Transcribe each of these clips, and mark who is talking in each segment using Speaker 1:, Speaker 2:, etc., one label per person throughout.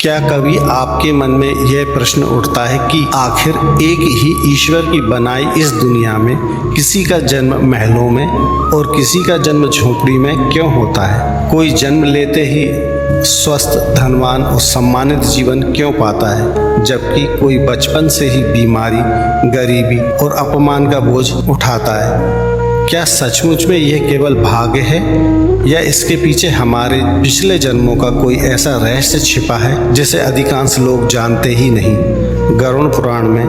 Speaker 1: क्या कभी आपके मन में यह प्रश्न उठता है कि आखिर एक ही ईश्वर की बनाई इस दुनिया में किसी का जन्म महलों में और किसी का जन्म झोपड़ी में क्यों होता है? कोई जन्म लेते ही स्वस्थ, धनवान और सम्मानित जीवन क्यों पाता है, जबकि कोई बचपन से ही बीमारी, गरीबी और अपमान का बोझ उठाता है? क्या सचमुच में यह केवल भाग्य है या इसके पीछे हमारे पिछले जन्मों का कोई ऐसा रहस्य छिपा है जिसे अधिकांश लोग जानते ही नहीं? गरुड़ पुराण में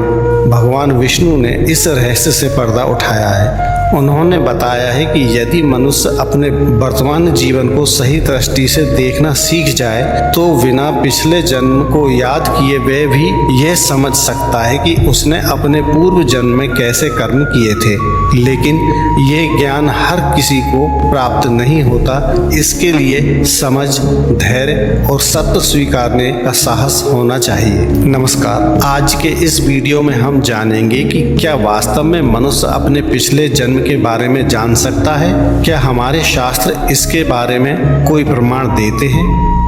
Speaker 1: भगवान विष्णु ने इस रहस्य से पर्दा उठाया है। उन्होंने बताया है कि यदि मनुष्य अपने वर्तमान जीवन को सही दृष्टि से देखना सीख जाए तो बिना पिछले जन्म को याद किए वह भी यह समझ सकता है कि उसने अपने पूर्व जन्म में कैसे कर्म किए थे। लेकिन यह ज्ञान हर किसी को प्राप्त नहीं होता। इसके लिए समझ, धैर्य और सत्य स्वीकारने का साहस होना चाहिए। नमस्कार, आज के इस वीडियो में हम जानेंगे कि क्या वास्तव में मनुष्य अपने पिछले जन्म के बारे में जान सकता है? क्या हमारे शास्त्र इसके बारे में कोई प्रमाण देते हैं?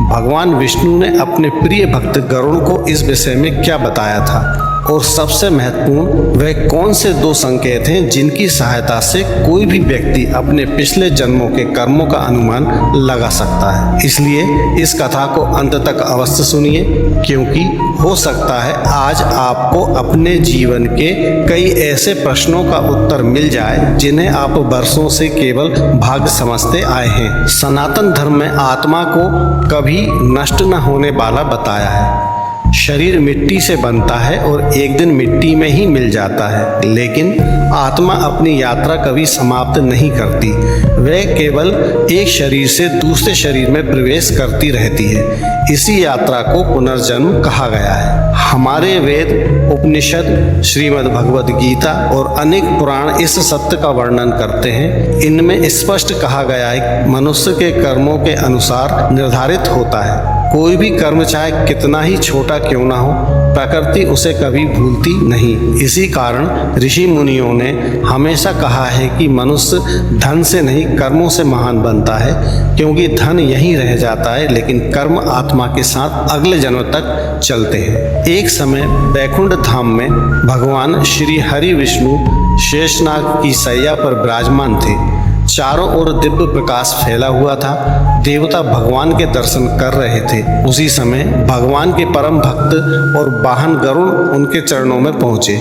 Speaker 1: भगवान विष्णु ने अपने प्रिय भक्त गरुड़ को इस विषय में क्या बताया था? और सबसे महत्वपूर्ण, वह कौन से दो संकेत हैं जिनकी सहायता से कोई भी व्यक्ति अपने पिछले जन्मों के कर्मों का अनुमान लगा सकता है? इसलिए इस कथा को अंत तक अवश्य सुनिए, क्योंकि हो सकता है आज आपको अपने जीवन के कई ऐसे प्रश्नों का उत्तर मिल जाए जिन्हें आप वर्षों से केवल भाग्य समझते आए हैं। सनातन धर्म में आत्मा को कभी नष्ट न होने वाला बताया है। शरीर मिट्टी से बनता है और एक दिन मिट्टी में ही मिल जाता है, लेकिन आत्मा अपनी यात्रा कभी समाप्त नहीं करती। वह केवल एक शरीर से दूसरे शरीर में प्रवेश करती रहती है। इसी यात्रा को पुनर्जन्म कहा गया है। हमारे वेद, उपनिषद, श्रीमद् भगवद गीता और अनेक पुराण इस सत्य का वर्णन करते हैं। इनमें स्पष्ट कहा गया है कि मनुष्य के कर्मों के अनुसार निर्धारित होता है। कोई भी कर्म चाहे कितना ही छोटा क्यों ना हो, प्रकृति उसे कभी भूलती नहीं। इसी कारण ऋषि मुनियों ने हमेशा कहा है कि मनुष्य धन से नहीं कर्मों से महान बनता है, क्योंकि धन यहीं रह जाता है लेकिन कर्म आत्मा के साथ अगले जन्म तक चलते हैं। एक समय बैकुंठ धाम में भगवान श्री हरि विष्णु शेषनाग की शैया पर विराजमान थे। चारों ओर दिव्य प्रकाश फैला हुआ था। देवता भगवान के दर्शन कर रहे थे। उसी समय भगवान के परम भक्त और वाहन गरुड़ उनके चरणों में पहुंचे।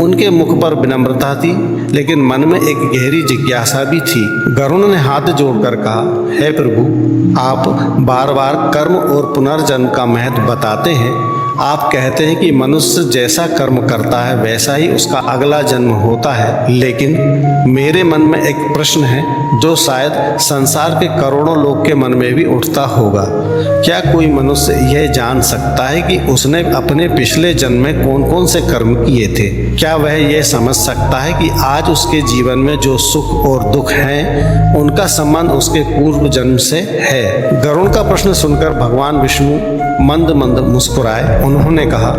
Speaker 1: उनके मुख पर विनम्रता थी, लेकिन मन में एक गहरी जिज्ञासा भी थी। गरुड़ ने हाथ जोड़कर कहा, हे प्रभु, आप बार बार कर्म और पुनर्जन्म का महत्व बताते हैं। आप कहते हैं कि मनुष्य जैसा कर्म करता है वैसा ही उसका अगला जन्म होता है, लेकिन मेरे मन में एक प्रश्न है जो शायद संसार के करोड़ों लोग के मन में भी उठता होगा। क्या कोई मनुष्य यह जान सकता है कि उसने अपने पिछले जन्म में कौन कौन से कर्म किए थे? क्या वह यह समझ सकता है कि आज उसके जीवन में जो सुख और दुख हैं उनका संबंध उसके पूर्व जन्म से है? गरुड़ का प्रश्न सुनकर भगवान विष्णु मंद मंद मुस्कुराए। उन्होंने कहा,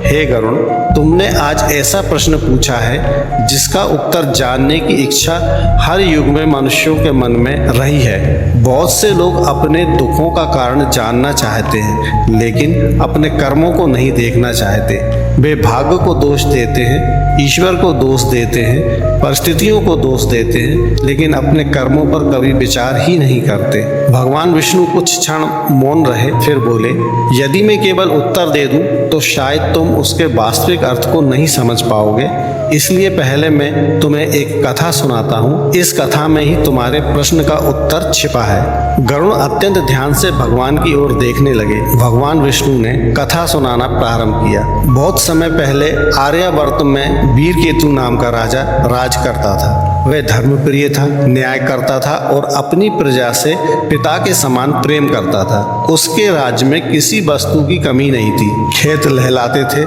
Speaker 1: हे गरुड़, तुमने आज ऐसा प्रश्न पूछा है जिसका उत्तर जानने की इच्छा हर युग में मनुष्यों के मन में रही है। बहुत से लोग अपने दुखों का कारण जानना चाहते हैं, लेकिन अपने कर्मों को नहीं देखना चाहते। वे भाग्य को दोष देते हैं, ईश्वर को दोष देते हैं, परिस्थितियों को दोष देते हैं, लेकिन अपने कर्मों पर कभी विचार ही नहीं करते। भगवान विष्णु कुछ क्षण मौन रहे, फिर बोले, यदि मैं केवल उत्तर दे दूं तो शायद तुम उसके वास्तविक अर्थ को नहीं समझ पाओगे। इसलिए पहले मैं तुम्हें एक कथा सुनाता हूँ। इस कथा में ही तुम्हारे प्रश्न का उत्तर छिपा है। गरुड़ अत्यंत ध्यान से भगवान की ओर देखने लगे। भगवान विष्णु ने कथा सुनाना प्रारंभ किया। बहुत समय पहले आर्यावर्त में वीरकेतु नाम का राजा राज करता था। वह धर्मप्रिय था, न्याय करता था और अपनी प्रजा से पिता के समान प्रेम करता था। उसके राज्य में किसी वस्तु की कमी नहीं थी। खेत लहलाते थे,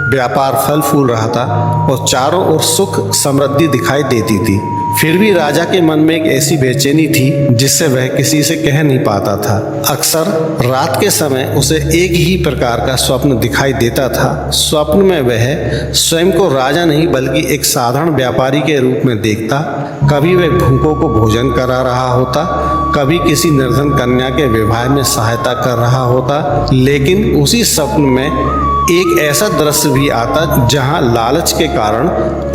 Speaker 1: व्यापार फल फूल रहा था और चारों ओर सुख समृद्धि दिखाई देती थी। फिर भी राजा के मन में एक ऐसी बेचैनी थी जिससे वह किसी से कह नहीं पाता था। अक्सर रात के समय उसे एक ही प्रकार का स्वप्न दिखाई देता था। स्वप्न में वह स्वयं को राजा नहीं बल्कि एक साधारण व्यापारी के रूप में देखता। कभी वह भूखों को भोजन करा रहा होता, कभी किसी निर्धन कन्या के विवाह में सहायता कर रहा होता, लेकिन उसी स्वप्न में एक ऐसा दृश्य भी आता जहां लालच के कारण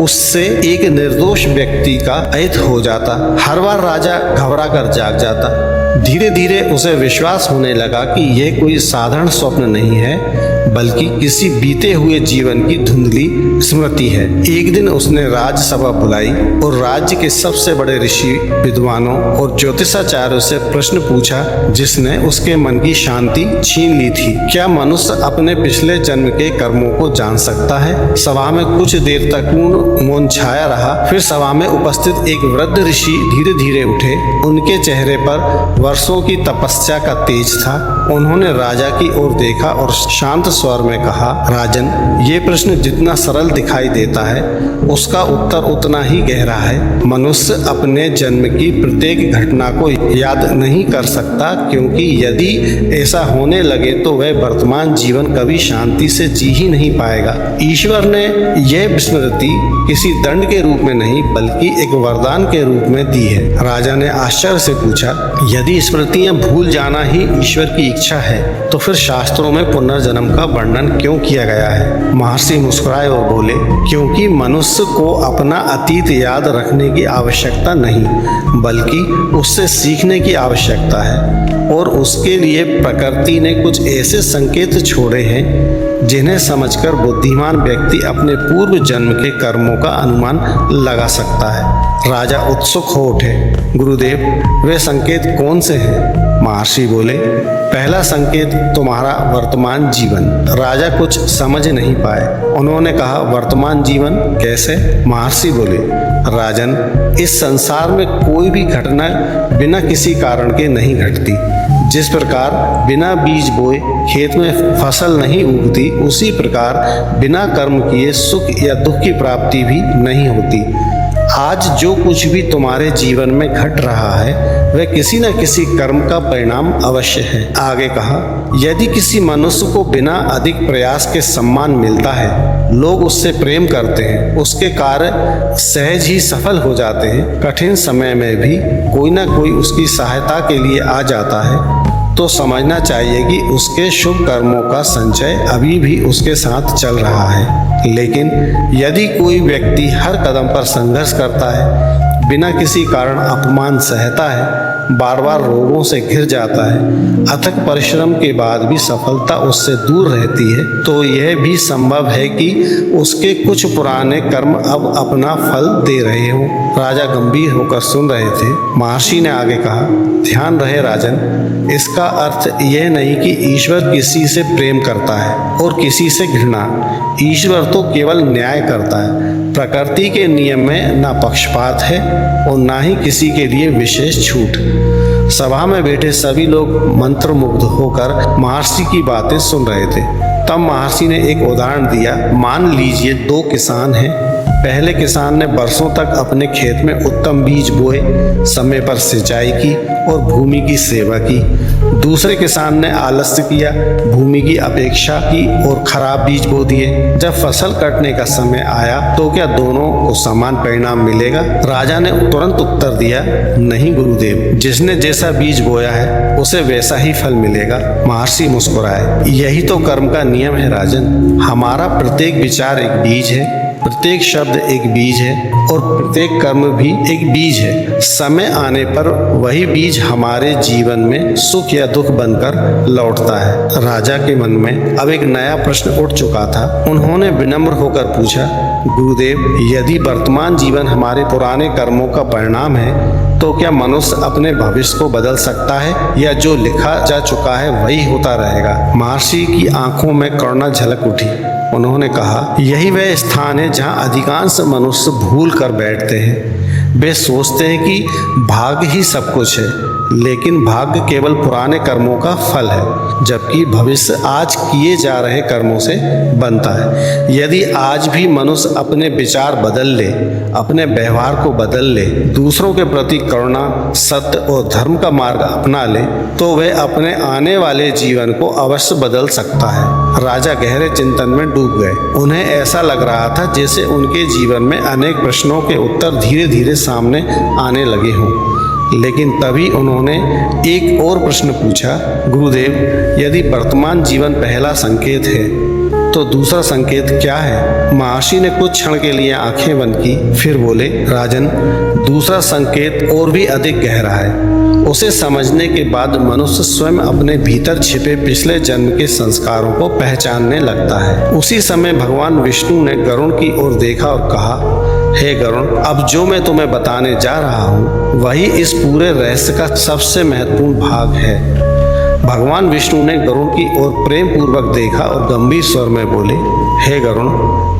Speaker 1: उससे एक निर्दोष व्यक्ति का अहित हो जाता। हर बार राजा घबरा कर जाग जाता। धीरे धीरे उसे विश्वास होने लगा कि यह कोई साधारण स्वप्न नहीं है, बल्कि किसी बीते हुए जीवन की धुंधली स्मृति है। एक दिन उसने राजसभा बुलाई और राज्य के सबसे बड़े ऋषि, विद्वानों और ज्योतिषाचार्यों से प्रश्न पूछा, जिसने उसके मन की शांति छीन ली थी। क्या मनुष्य अपने पिछले जन्म के कर्मों को जान सकता है? सभा में कुछ देर तक पूर्ण मौन छाया रहा। फिर सभा में उपस्थित एक वृद्ध ऋषि धीरे धीरे उठे। उनके चेहरे पर वर्षों की तपस्या का तेज था। उन्होंने राजा की ओर देखा और शांत स्वर में कहा, राजन, ये प्रश्न जितना सरल दिखाई देता है, उसका उत्तर उतना ही गहरा है। मनुष्य अपने जन्म की प्रत्येक घटना को याद नहीं कर सकता, क्योंकि यदि ऐसा होने लगे तो वह वर्तमान जीवन कभी शांति से जी ही नहीं पाएगा। ईश्वर ने यह स्मृति किसी दंड के रूप में नहीं, बल्कि एक वरदान के रूप में दी है। राजा ने आश्चर्य से पूछा, यदि स्मृतियां भूल जाना ही ईश्वर की इच्छा है, तो फिर शास्त्रों में पुनर्जन्म का वर्णन क्यों किया गया है? महर्षि मुस्कुराए और बोले, क्योंकि मनुष्य को अपना अतीत याद रखने की आवश्यकता नहीं, बल्कि उससे सीखने की आवश्यकता है। और उसके लिए प्रकृति ने कुछ ऐसे संकेत छोड़े हैं जिन्हें समझकर बुद्धिमान व्यक्ति अपने पूर्व जन्म के कर्मों का अनुमान लगा सकता है। राजा उत्सुक हो उठे। गुरुदेव, वे संकेत कौन से हैं? महर्षि बोले, पहला संकेत तुम्हारा वर्तमान जीवन। राजा कुछ समझ नहीं पाए। उन्होंने कहा, वर्तमान जीवन कैसे? महर्षि बोले, राजन, इस संसार में कोई भी घटना बिना किसी कारण के नहीं घटती। जिस प्रकार बिना बीज बोए खेत में फसल नहीं उगती, उसी प्रकार बिना कर्म किए सुख या दुख की प्राप्ति भी नहीं होती। आज जो कुछ भी तुम्हारे जीवन में घट रहा है, वह किसी न किसी कर्म का परिणाम अवश्य है। आगे कहा, यदि किसी मनुष्य को बिना अधिक प्रयास के सम्मान मिलता है, लोग उससे प्रेम करते हैं, उसके कार्य सहज ही सफल हो जाते हैं, कठिन समय में भी कोई न कोई उसकी सहायता के लिए आ जाता है, तो समझना चाहिए कि उसके शुभ कर्मों का संचय अभी भी उसके साथ चल रहा है। लेकिन यदि कोई व्यक्ति हर कदम पर संघर्ष करता है, बिना किसी कारण अपमान सहता है, बार बार रोगों से घिर जाता है, अथक परिश्रम के बाद भी सफलता उससे दूर रहती है, तो यह भी संभव है कि उसके कुछ पुराने कर्म अब अपना फल दे रहे हों। राजा गंभीर होकर सुन रहे थे। महर्षि ने आगे कहा, ध्यान रहे राजन, इसका अर्थ यह नहीं कि ईश्वर किसी से प्रेम करता है और किसी से घृणा। ईश्वर तो केवल न्याय करता है। प्रकृति के नियम में ना पक्षपात है और ना ही किसी के लिए विशेष छूट। सभा में बैठे सभी लोग मंत्रमुग्ध होकर महर्षि की बातें सुन रहे थे। तब महर्षि ने एक उदाहरण दिया। मान लीजिए 2 किसान हैं। पहले किसान ने बरसों तक अपने खेत में उत्तम बीज बोए, समय पर सिंचाई की और भूमि की सेवा की। दूसरे किसान ने आलस्य किया, भूमि की अपेक्षा की और खराब बीज बो दिए। जब फसल कटने का समय आया तो क्या दोनों को समान परिणाम मिलेगा? राजा ने तुरंत उत्तर दिया, नहीं गुरुदेव, जिसने जैसा बीज बोया है उसे वैसा ही फल मिलेगा। महर्षि मुस्कुराए, यही तो कर्म का नियम है राजन। हमारा प्रत्येक विचार एक बीज है, प्रत्येक शब्द एक बीज है और प्रत्येक कर्म भी एक बीज है। समय आने पर वही बीज हमारे जीवन में सुख या दुख बनकर लौटता है। राजा के मन में अब एक नया प्रश्न उठ चुका था। उन्होंने विनम्र होकर पूछा, गुरुदेव, यदि वर्तमान जीवन हमारे पुराने कर्मों का परिणाम है, तो क्या मनुष्य अपने भविष्य को बदल सकता है या जो लिखा जा चुका है वही होता रहेगा? महर्षि की आंखों में करुणा झलक उठी। उन्होंने कहा, यही वह स्थान है जहाँ अधिकांश मनुष्य भूल कर बैठते हैं। वे सोचते हैं कि भाग्य ही सब कुछ है, लेकिन भाग्य केवल पुराने कर्मों का फल है, जबकि भविष्य आज किए जा रहे कर्मों से बनता है। यदि आज भी मनुष्य अपने विचार बदल ले, अपने व्यवहार को बदल ले, दूसरों के प्रति करुणा, सत्य और धर्म का मार्ग अपना ले, तो वह अपने आने वाले जीवन को अवश्य बदल सकता है। राजा गहरे चिंतन में डूब गए। उन्हें ऐसा लग रहा था जैसे उनके जीवन में अनेक प्रश्नों के उत्तर धीरे धीरे सामने आने लगे हों। लेकिन तभी उन्होंने एक और प्रश्न पूछा, गुरुदेव, यदि वर्तमान जीवन पहला संकेत है तो दूसरा संकेत क्या है? महर्षि ने कुछ क्षण के लिए आंखें बंद की, फिर बोले, राजन, दूसरा संकेत और भी अधिक गहरा है। उसे समझने के बाद मनुष्य स्वयं अपने भीतर छिपे पिछले जन्म के संस्कारों को पहचानने लगता है। उसी समय भगवान विष्णु ने गरुड़ की ओर देखा और कहा, हे गरुड़, अब जो मैं तुम्हें बताने जा रहा हूँ वही इस पूरे रहस्य का सबसे महत्वपूर्ण भाग है। भगवान विष्णु ने गरुड़ की ओर प्रेम पूर्वक देखा और गंभीर स्वर में बोले, हे गरुड़,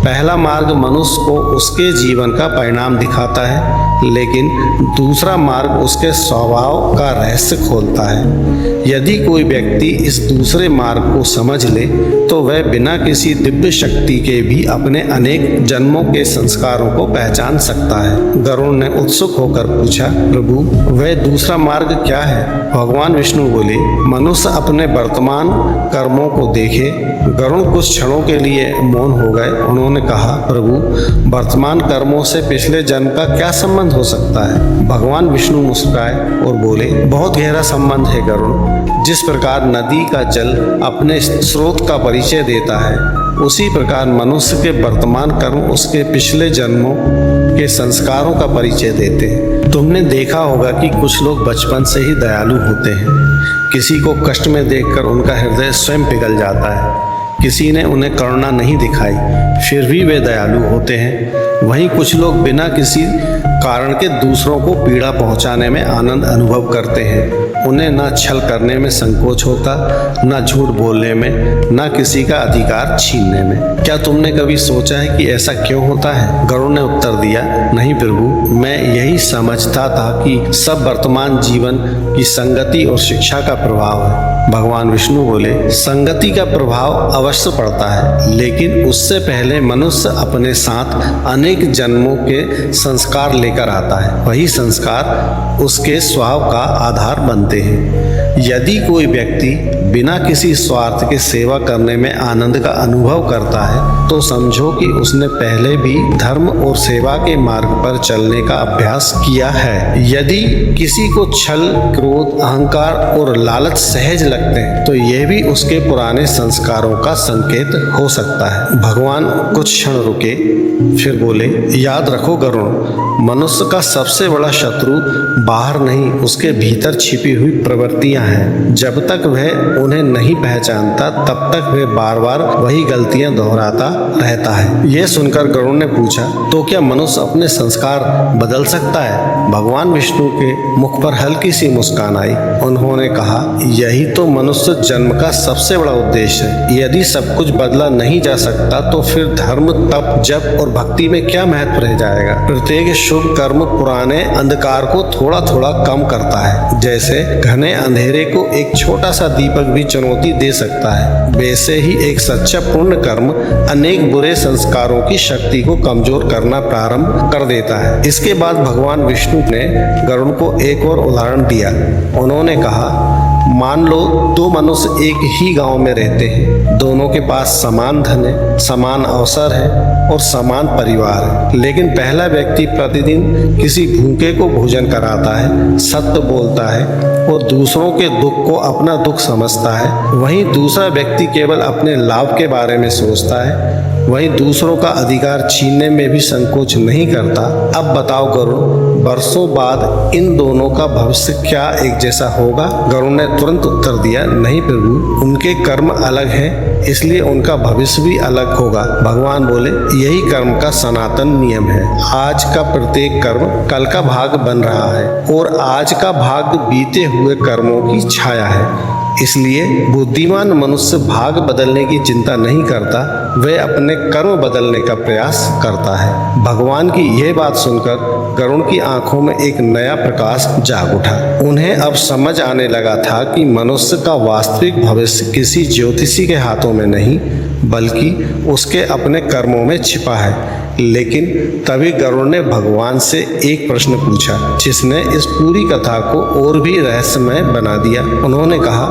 Speaker 1: पहला मार्ग मनुष्य को उसके जीवन का परिणाम दिखाता है, लेकिन दूसरा मार्ग उसके स्वभाव का रहस्य खोलता है। यदि कोई व्यक्ति इस दूसरे मार्ग को समझ ले तो वह बिना किसी दिव्य शक्ति के भी अपने अनेक जन्मों के संस्कारों को पहचान सकता है। गरुड़ ने उत्सुक होकर पूछा, प्रभु, वह दूसरा मार्ग क्या है? भगवान विष्णु बोले, मनुष्य अपने वर्तमान कर्मों को देखे। गरुड़ कुछ क्षणों के लिए मौन हो गए। उन्होंने कहा, प्रभु, वर्तमान कर्मों से पिछले जन्म का क्या संबंध हो सकता है? भगवान विष्णु मुस्कुराए और बोले, बहुत गहरा संबंध है गरुड़। जिस प्रकार नदी का जल अपने स्रोत का परिचय देता है, उसी प्रकार मनुष्य के वर्तमान कर्म उसके पिछले जन्मों के संस्कारों का परिचय देते हैं। तुमने देखा होगा कि कुछ लोग बचपन से ही दयालु होते हैं। किसी को कष्ट में देखकर उनका हृदय स्वयं पिघल जाता है। किसी ने उन्हें करुणा नहीं दिखाई, फिर भी वे दयालु होते हैं। वहीं कुछ लोग बिना किसी कारण के दूसरों को पीड़ा पहुंचाने में आनंद अनुभव करते हैं। उन्हें ना छल करने में संकोच होता, ना झूठ बोलने में, ना किसी का अधिकार छीनने में। क्या तुमने कभी सोचा है कि ऐसा क्यों होता है? गरुड़ ने उत्तर दिया, नहीं प्रभु, मैं यही समझता था कि सब वर्तमान जीवन की संगति और शिक्षा का प्रभाव है। भगवान विष्णु बोले, संगति का प्रभाव अवश्य पड़ता है, लेकिन उससे पहले मनुष्य अपने साथ अनेक जन्मों के संस्कार लेकर आता है। वही संस्कार उसके स्वभाव का आधार बनते हैं। यदि कोई व्यक्ति बिना किसी स्वार्थ के सेवा करने में आनंद का अनुभव करता है तो समझो कि उसने पहले भी धर्म और सेवा के मार्ग पर चलने का अभ्यास किया है। यदि किसी को छल, क्रोध, अहंकार और लालच सहज लगते हैं तो यह भी उसके पुराने संस्कारों का संकेत हो सकता है। भगवान कुछ क्षण रुके, फिर बोले, याद रखो गरुड़, मनुष्य का सबसे बड़ा शत्रु बाहर नहीं, उसके भीतर छिपी हुई प्रवृत्तियां हैं। जब तक वह उन्हें नहीं पहचानता तब तक वह बार बार वही गलतियां दोहराता रहता है। यह सुनकर गरुड़ ने पूछा, तो क्या मनुष्य अपने संस्कार बदल सकता है? भगवान विष्णु के मुख पर हल्की सी मुस्कान आई। उन्होंने कहा, यही तो मनुष्य जन्म का सबसे बड़ा उद्देश्य है। यदि सब कुछ बदला नहीं जा सकता तो फिर धर्म, तप, जप और भक्ति में क्या महत्व रह जाएगा? प्रत्येक शुभ कर्म पुराने अंधकार को थोड़ा थोड़ा कम करता है। जैसे घने अंधेरे को एक छोटा सा दीपक भी चुनौती दे सकता है, वैसे ही एक सच्चा पुण्य कर्म अनेक बुरे संस्कारों की शक्ति को कमजोर करना प्रारंभ कर देता है। इसके बाद भगवान विष्णु ने गरुड़ को एक और उदाहरण दिया। उन्होंने कहा, मान लो दो मनुष्य एक ही गांव में रहते हैं। दोनों के पास समान धन है, समान अवसर है और समान परिवार है, लेकिन पहला व्यक्ति प्रतिदिन किसी भूखे को भोजन कराता है, सत्य बोलता है और दूसरों के दुख को अपना दुख समझता है। वहीं दूसरा व्यक्ति केवल अपने लाभ के बारे में सोचता है। वहीं दूसरों का अधिकार छीनने में भी संकोच नहीं करता। अब बताओ गरुड़, वर्षों बाद इन दोनों का भविष्य क्या एक जैसा होगा? गरुड़ ने तुरंत उत्तर दिया, नहीं प्रभु, उनके कर्म अलग हैं, इसलिए उनका भविष्य भी अलग होगा। भगवान बोले, यही कर्म का सनातन नियम है। आज का प्रत्येक कर्म कल का भाग बन रहा है और आज का भाग बीते हुए कर्मों की छाया है। इसलिए बुद्धिमान मनुष्य भाग बदलने की चिंता नहीं करता, वह अपने कर्म बदलने का प्रयास करता है। भगवान की यह बात सुनकर गरुड़ की आंखों में एक नया प्रकाश जाग उठा। उन्हें अब समझ आने लगा था कि मनुष्य का वास्तविक भविष्य किसी ज्योतिषी के हाथों में नहीं, बल्कि उसके अपने कर्मों में छिपा है। लेकिन तभी गरुड़ ने भगवान से एक प्रश्न पूछा, जिसने इस पूरी कथा को और भी रहस्यमय बना दिया। उन्होंने कहा,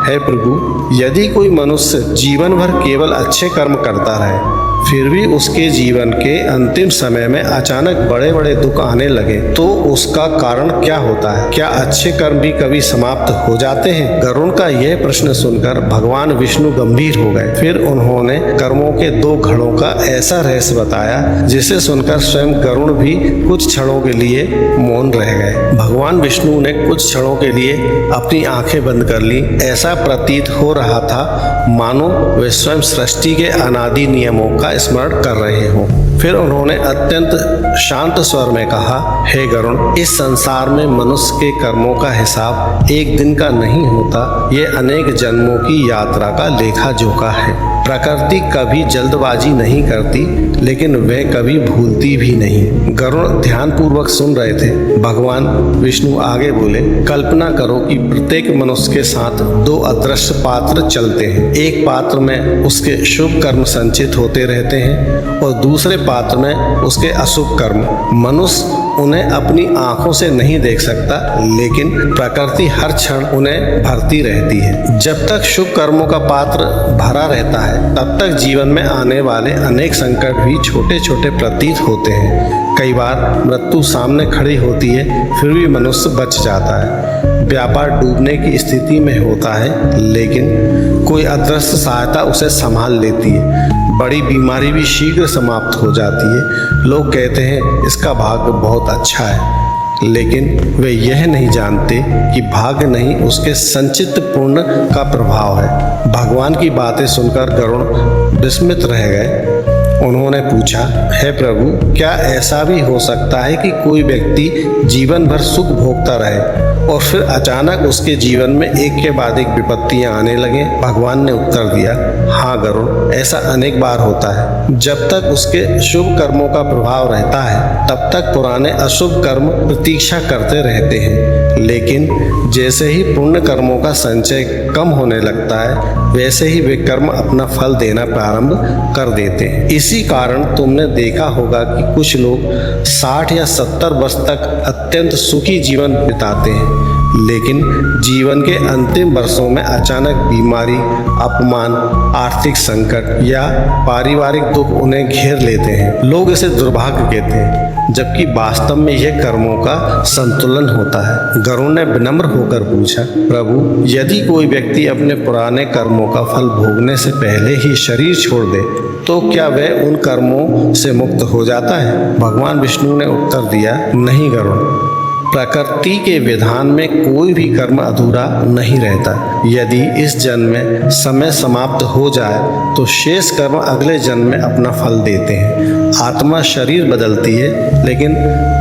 Speaker 1: हे प्रभु, यदि कोई मनुष्य जीवन भर केवल अच्छे कर्म करता रहे, फिर भी उसके जीवन के अंतिम समय में अचानक बड़े बड़े दुख आने लगे तो उसका कारण क्या होता है? क्या अच्छे कर्म भी कभी समाप्त हो जाते हैं? गरुड़ का यह प्रश्न सुनकर भगवान विष्णु गंभीर हो गए। फिर उन्होंने कर्मों के 2 घड़ों का ऐसा रहस्य बताया जिसे सुनकर स्वयं गरुड़ भी कुछ क्षणों के लिए मौन रह गए। भगवान विष्णु ने कुछ क्षणों के लिए अपनी आंखें बंद कर ली। ऐसा प्रतीत हो रहा था मानो वे स्वयं सृष्टि के अनादि नियमों का स्मरण कर रहे हों। फिर उन्होंने अत्यंत शांत स्वर में कहा, हे गरुड़, इस संसार में मनुष्य के कर्मों का हिसाब एक दिन का नहीं होता, ये अनेक जन्मों की यात्रा का लेखा जोखा है। प्रकृति कभी जल्दबाजी नहीं करती, लेकिन वह कभी भूलती भी नहीं। गरुड़ ध्यानपूर्वक सुन रहे थे। भगवान विष्णु आगे बोले, कल्पना करो कि प्रत्येक मनुष्य के साथ 2 अदृश्य पात्र चलते हैं। एक पात्र में उसके शुभ कर्म संचित होते रहते हैं और दूसरे पात्र में उसके अशुभ कर्म। मनुष्य उन्हें अपनी आंखों से नहीं देख सकता, लेकिन प्रकृति हर क्षण उन्हें भरती रहती है। जब तक शुभ कर्मों का पात्र भरा रहता है, तब तक जीवन में आने वाले अनेक संकट भी छोटे छोटे प्रतीत होते हैं। कई बार मृत्यु सामने खड़ी होती है, फिर भी मनुष्य बच जाता है। व्यापार डूबने की स्थिति में होता है, लेकिन कोई अदृश्य सहायता उसे संभाल लेती है। बड़ी बीमारी भी शीघ्र समाप्त हो जाती है। लोग कहते हैं इसका भाग्य बहुत अच्छा है, लेकिन वे यह नहीं जानते कि भाग्य नहीं, उसके संचित पुण्य का प्रभाव है। भगवान की बातें सुनकर गरुड़ विस्मित रह गए। उन्होंने पूछा, हे प्रभु, क्या ऐसा भी हो सकता है कि कोई व्यक्ति जीवन भर सुख भोगता रहे और फिर अचानक उसके जीवन में एक के बाद एक विपत्तियां आने लगे? भगवान ने उत्तर दिया, हाँ गरुड़, ऐसा अनेक बार होता है। जब तक उसके शुभ कर्मों का प्रभाव रहता है, तब तक पुराने अशुभ कर्म प्रतीक्षा करते रहते हैं, लेकिन जैसे ही पुण्य कर्मों का संचय कम होने लगता है, वैसे ही वे कर्म अपना फल देना प्रारंभ कर देते हैं। इसी कारण तुमने देखा होगा कि कुछ लोग 60 या 70 वर्ष तक अत्यंत सुखी जीवन बिताते हैं, लेकिन जीवन के अंतिम वर्षों में अचानक बीमारी, अपमान, आर्थिक संकट या पारिवारिक दुख उन्हें घेर लेते हैं। लोग इसे दुर्भाग्य कहते हैं, जबकि वास्तव में यह कर्मों का संतुलन होता है। गरुड़ ने विनम्र होकर पूछा, प्रभु, यदि कोई व्यक्ति अपने पुराने कर्मों का फल भोगने से पहले ही शरीर छोड़ दे, तो क्या वह उन कर्मों से मुक्त हो जाता है? भगवान विष्णु ने उत्तर दिया, नहीं गरुड़, प्रकृति के विधान में कोई भी कर्म अधूरा नहीं रहता। यदि इस जन्म में समय समाप्त हो जाए तो शेष कर्म अगले जन्म में अपना फल देते हैं। आत्मा शरीर बदलती है, लेकिन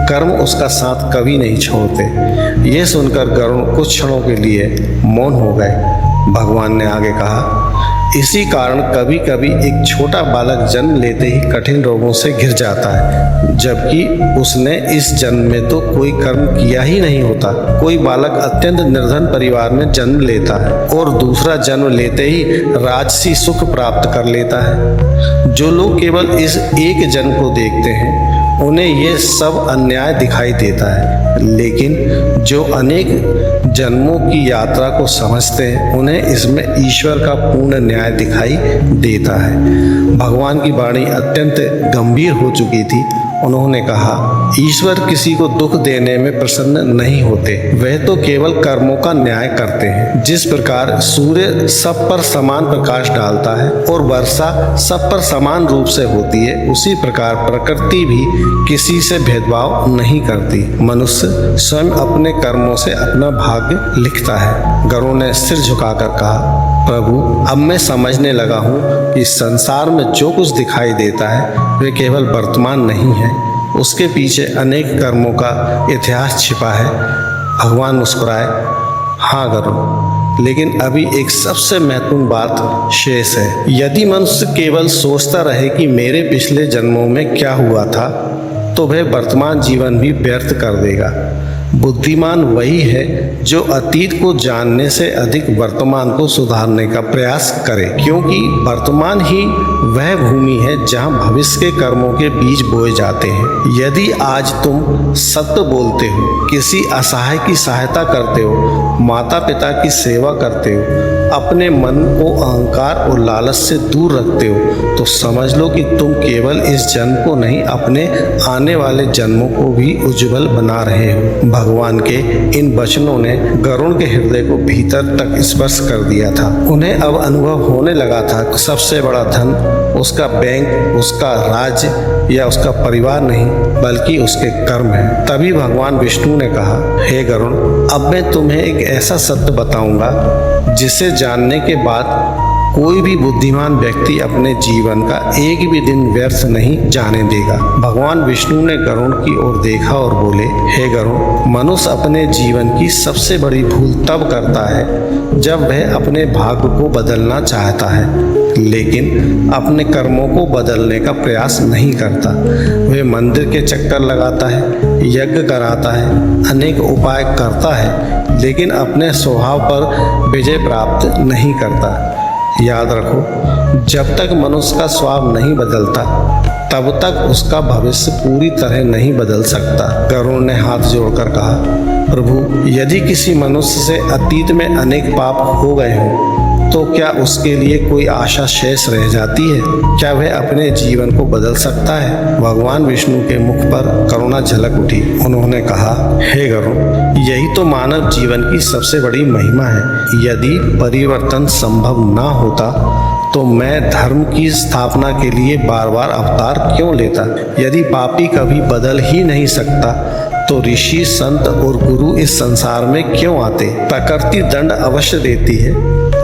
Speaker 1: कर्म उसका साथ कभी नहीं छोड़ते। ये सुनकर गरुड़ कुछ क्षणों के लिए मौन हो गए। भगवान ने आगे कहा, इसी कारण कभी कभी एक छोटा बालक जन्म लेते ही कठिन रोगों से घिर जाता है, जबकि उसने इस जन्म में तो कोई कर्म किया ही नहीं होता। कोई बालक अत्यंत निर्धन परिवार में जन्म लेता है और दूसरा जन्म लेते ही राजसी सुख प्राप्त कर लेता है। जो लोग केवल इस एक जन्म को देखते हैं, उन्हें ये सब अन्याय दिखाई देता है, लेकिन जो अनेक जन्मों की यात्रा को समझते हैं, उन्हें इसमें ईश्वर का पूर्ण न्याय दिखाई देता है। भगवान की वाणी अत्यंत गंभीर हो चुकी थी। उन्होंने कहा, ईश्वर किसी को दुख देने में प्रसन्न नहीं होते, वह तो केवल कर्मों का न्याय करते हैं। जिस प्रकार सूर्य सब पर समान प्रकाश डालता है और वर्षा सब पर समान रूप से होती है, उसी प्रकार प्रकृति भी किसी से भेदभाव नहीं करती। मनुष्य स्वयं अपने कर्मों से अपना भाग्य लिखता है। गरुड़ ने सिर झुकाकर कहा, प्रभु, अब मैं समझने लगा हूँ कि संसार में जो कुछ दिखाई देता है वे केवल वर्तमान नहीं है, उसके पीछे अनेक कर्मों का इतिहास छिपा है। भगवान मुस्कुराए, हाँ गरुड़, लेकिन अभी एक सबसे महत्वपूर्ण बात शेष है। यदि मनुष्य केवल सोचता रहे कि मेरे पिछले जन्मों में क्या हुआ था, तो वह वर्तमान जीवन भी व्यर्थ कर देगा। बुद्धिमान वही है जो अतीत को जानने से अधिक वर्तमान को सुधारने का प्रयास करे, क्योंकि वर्तमान ही वह भूमि है जहां भविष्य के कर्मों के बीज बोए जाते हैं। यदि आज तुम सत्य बोलते हो, किसी असहाय की सहायता करते हो, माता पिता की सेवा करते हो, अपने मन को अहंकार और लालच से दूर रखते हो, तो समझ लो कि तुम केवल इस जन्म को नहीं, अपने आने वाले जन्मों को भी उज्जवल बना रहे हो। भगवान के इन वचनों ने गरुड़ के हृदय को भीतर तक स्पर्श कर दिया था। उन्हें अब अनुभव होने लगा था कि सबसे बड़ा धन उसका बैंक, उसका राज्य या उसका परिवार नहीं, बल्कि उसके कर्म है। तभी भगवान विष्णु ने कहा, हे गरुड़, अब मैं तुम्हें एक ऐसा सत्य बताऊंगा जिसे जानने के बाद कोई भी बुद्धिमान व्यक्ति अपने जीवन का एक भी दिन व्यर्थ नहीं जाने देगा। भगवान विष्णु ने गरुड़ की ओर देखा और बोले, हे गरुड़, मनुष्य अपने जीवन की सबसे बड़ी भूल तब करता है जब वह अपने भाग्य को बदलना चाहता है, लेकिन अपने कर्मों को बदलने का प्रयास नहीं करता। वह मंदिर के चक्कर लगाता है, यज्ञ कराता है, अनेक उपाय करता है, लेकिन अपने स्वभाव पर विजय प्राप्त नहीं करता। याद रखो, जब तक मनुष्य का स्वभाव नहीं बदलता तब तक उसका भविष्य पूरी तरह नहीं बदल सकता। गरुड़ ने हाथ जोड़कर कहा, प्रभु, यदि किसी मनुष्य से अतीत में अनेक पाप हो गए हों तो क्या उसके लिए कोई आशा शेष रह जाती है? क्या वह अपने जीवन को बदल सकता है? भगवान विष्णु के मुख पर करुणा झलक उठी। उन्होंने कहा, हे गरुड़, यही तो मानव जीवन की सबसे बड़ी महिमा है। यदि परिवर्तन संभव ना होता तो मैं धर्म की स्थापना के लिए बार बार अवतार क्यों लेता? यदि पापी कभी बदल ही नहीं सकता तो ऋषि, संत और गुरु इस संसार में क्यों आते? प्रकृति दंड अवश्य देती है,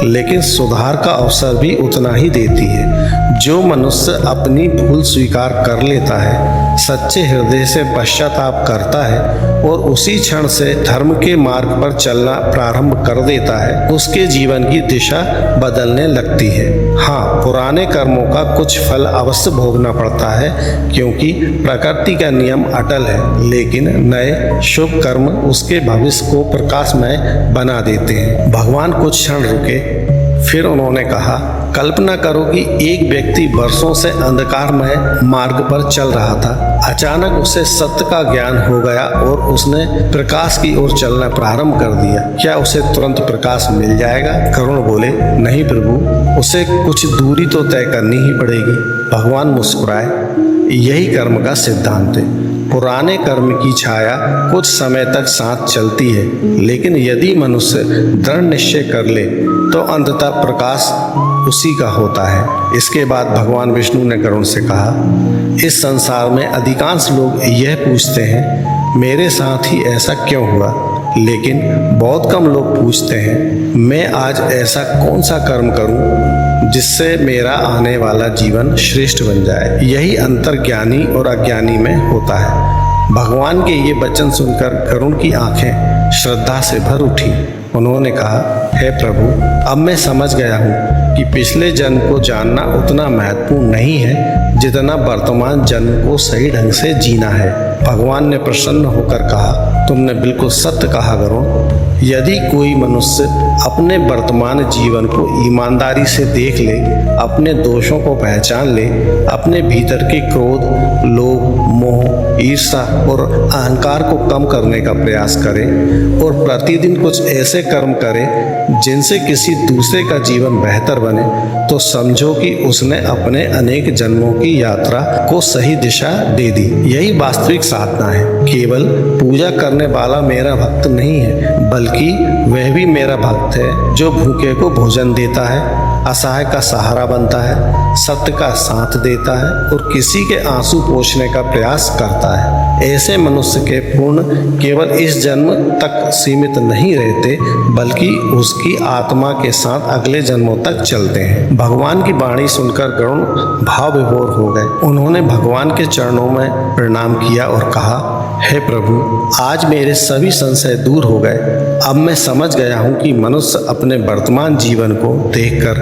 Speaker 1: लेकिन सुधार का अवसर भी उतना ही देती है। जो मनुष्य अपनी भूल स्वीकार कर लेता है, सच्चे हृदय से पश्चाताप करता है और उसी क्षण से धर्म के मार्ग पर चलना प्रारंभ कर देता है, उसके जीवन की दिशा बदलने लगती है। हाँ, पुराने कर्मों का कुछ फल अवश्य भोगना पड़ता है, क्योंकि प्रकृति का नियम अटल है, लेकिन नए शुभ कर्म उसके भविष्य को प्रकाशमय बना देते हैं। भगवान कुछ क्षण रुके, फिर उन्होंने कहा, कल्पना करो कि एक व्यक्ति वर्षों से अंधकारमय मार्ग पर चल रहा था। अचानक उसे सत्य का ज्ञान हो गया और उसने प्रकाश की ओर चलना प्रारंभ कर दिया। क्या उसे तुरंत प्रकाश मिल जाएगा? गरुड़ बोले, नहीं प्रभु, उसे कुछ दूरी तो तय करनी ही पड़ेगी। भगवान मुस्कुराए, यही कर्म का सिद्धांत है। पुराने कर्म की छाया कुछ समय तक साथ चलती है, लेकिन यदि मनुष्य दृढ़ निश्चय कर ले तो अंततः प्रकाश उसी का होता है। इसके बाद भगवान विष्णु ने गरुड़ से कहा, इस संसार में अधिकांश लोग यह पूछते हैं, मेरे साथ ही ऐसा क्यों हुआ? लेकिन बहुत कम लोग पूछते हैं, मैं आज ऐसा कौन सा कर्म करूं जिससे मेरा आने वाला जीवन श्रेष्ठ बन जाए? यही अंतर ज्ञानी और अज्ञानी में होता है। भगवान के ये वचन सुनकर गरुड़ की आंखें श्रद्धा से भर उठी। उन्होंने कहा, हे प्रभु, अब मैं समझ गया हूँ कि पिछले जन्म को जानना उतना महत्वपूर्ण नहीं है जितना वर्तमान जन्म को सही ढंग से जीना है। भगवान ने प्रसन्न होकर कहा, तुमने बिल्कुल सत्य कहा गरुड़। यदि कोई मनुष्य अपने वर्तमान जीवन को ईमानदारी से देख ले, अपने दोषों को पहचान ले, अपने भीतर के क्रोध, लोभ, मोह, ईर्ष्या और अहंकार को कम करने का प्रयास करे और प्रतिदिन कुछ ऐसे कर्म करे जिनसे किसी दूसरे का जीवन बेहतर बने, तो समझो कि उसने अपने अनेक जन्मों की यात्रा को सही दिशा दे दी। यही वास्तविक साधना है। केवल पूजा करने वाला मेरा भक्त नहीं है, बल्कि वह भी मेरा भक्त है जो भूखे को भोजन देता है, असहाय का सहारा बनता है, सत्य का साथ देता है और किसी के आंसू पोंछने का प्रयास करता है। ऐसे मनुष्य के पुण्य केवल इस जन्म तक सीमित नहीं रहते, बल्कि उसकी आत्मा के साथ अगले जन्मों तक चलते हैं। भगवान की वाणी सुनकर गरुड़ भाव विभोर हो गए। उन्होंने भगवान के चरणों में प्रणाम किया और कहा, हे प्रभु, आज मेरे सभी संशय दूर हो गए। अब मैं समझ गया हूँ कि मनुष्य अपने वर्तमान जीवन को देखकर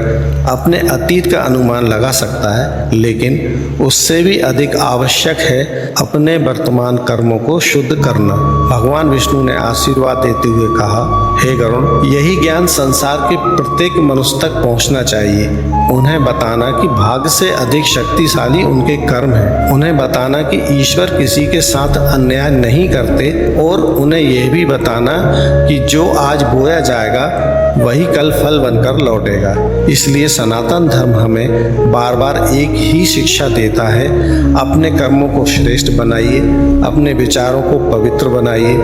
Speaker 1: अपने अतीत का अनुमान लगा सकता है, लेकिन उससे भी अधिक आवश्यक है अपने वर्तमान कर्मों को शुद्ध करना। भगवान विष्णु ने आशीर्वाद देते हुए कहा, हे गरुण, यही ज्ञान संसार के प्रत्येक मनुष्य तक पहुंचना चाहिए। उन्हें बताना कि भाग्य से अधिक शक्तिशाली उनके कर्म हैं। उन्हें बताना कि ईश्वर किसी के साथ अन्याय नहीं करते, और उन्हें यह भी बताना कि जो आज बोया जाएगा वही कल फल बनकर लौटेगा। इसलिए सनातन धर्म हमें बार बार एक ही शिक्षा देता है, अपने कर्मों को श्रेष्ठ बनाइए, अपने विचारों को पवित्र बनाइए,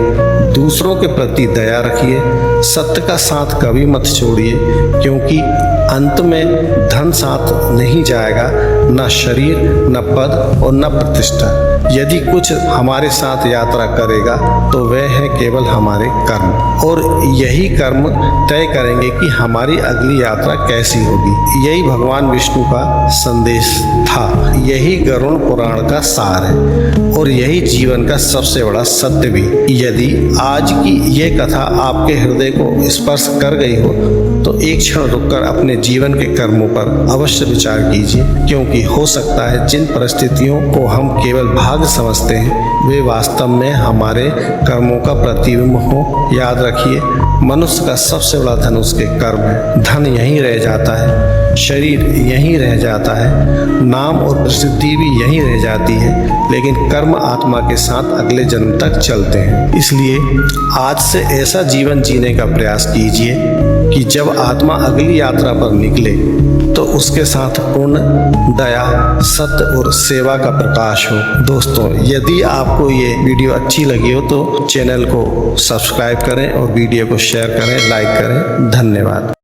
Speaker 1: दूसरों के प्रति दया रखिए, सत्य का साथ कभी मत छोड़िए, क्योंकि अंत में धन साथ नहीं जाएगा, न शरीर, न पद और न प्रतिष्ठा। यदि कुछ हमारे साथ यात्रा करेगा तो वह है केवल हमारे कर्म, और यही कर्म तय करेंगे कि हमारी अगली यात्रा कैसी होगी। यही भगवान विष्णु का संदेश था, यही गरुड़ पुराण का सार है, और यही जीवन का सबसे बड़ा सत्य भी। यदि आज की यह कथा आपके हृदय को स्पर्श कर गई हो तो एक क्षण रुककर अपने जीवन के कर्मों पर अवश्य विचार कीजिए, क्योंकि हो सकता है जिन परिस्थितियों को हम केवल भाग्य समझते हैं वे वास्तव में हमारे कर्मों का प्रतिबिंब हो। याद रखिए, मनुष्य का सबसे बड़ा धन उसके कर्म है। धन यहीं रह जाता है, शरीर यहीं रह जाता है, नाम और प्रसिद्धि भी यहीं रह जाती है, लेकिन कर्म आत्मा के साथ अगले जन्म तक चलते हैं। इसलिए आज से ऐसा जीवन जीने का प्रयास कीजिए कि जब आत्मा अगली यात्रा पर निकले तो उसके साथ पुण्य, दया, सत्य और सेवा का प्रकाश हो। दोस्तों, यदि आपको ये वीडियो अच्छी लगी हो तो चैनल को सब्सक्राइब करें और वीडियो को शेयर करें, लाइक करें। धन्यवाद।